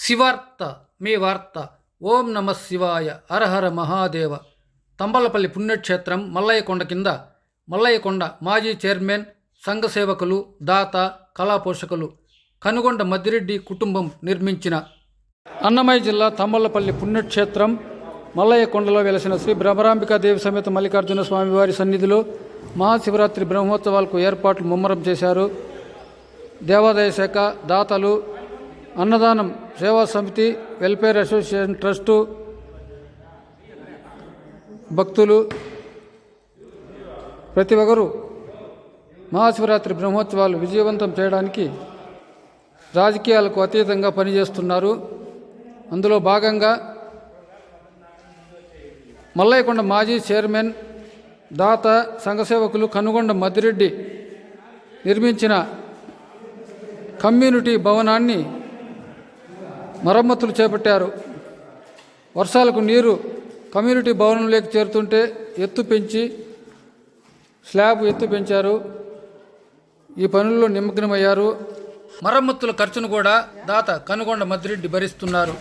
శివార్త మీ వార్త. ఓం నమ శివాయ. హరహర మహాదేవ. తంబలపల్లి పుణ్యక్షేత్రం మల్లయ్యకొండ కింద మల్లయ్యకొండ మాజీ చైర్మన్, సంఘ సేవకులు, దాత, కళా పోషకులు కనుగొండ మద్దిరెడ్డి కుటుంబం నిర్మించిన అన్నమయ్య జిల్లా తంబలపల్లి పుణ్యక్షేత్రం మల్లయ్యకొండలో వెలసిన శ్రీ భ్రమరాంబికాదేవి సమేత మల్లికార్జున స్వామి వారి సన్నిధిలో మహాశివరాత్రి బ్రహ్మోత్సవాలకు ఏర్పాట్లు ముమ్మరం చేశారు. దేవాదాయ శాఖ, దాతలు, అన్నదానం సేవా సమితి, వెల్ఫేర్ అసోసియేషన్ ట్రస్టు, భక్తులు ప్రతి ఒక్కరూ మహాశివరాత్రి బ్రహ్మోత్సవాలు విజయవంతం చేయడానికి రాజకీయాలకు అతీతంగా పనిచేస్తున్నారు. అందులో భాగంగా మల్లయ్యకొండ మాజీ చైర్మన్, దాత, సంఘసేవకులు కనుగొండ మద్దిరెడ్డి నిర్మించిన కమ్యూనిటీ భవనాన్ని మరమ్మతులు చేపట్టారు. వర్షాలకు నీరు కమ్యూనిటీ భవనంలోకి చేరుతుంటే స్లాబ్ ఎత్తు పెంచారు. ఈ పనుల్లో నిమగ్నమయ్యారు. మరమ్మతుల ఖర్చును కూడా దాత కనుగొండ మద్దిరెడ్డి భరిస్తున్నారు.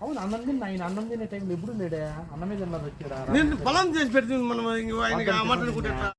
అవును, అన్నం తిన్న ఆయన అన్నం తినే టైంలో ఎప్పుడు లేడా? అన్నమే తిన్నారు వచ్చాడా? నేను బలం చేసి పెడుతుంది మనం.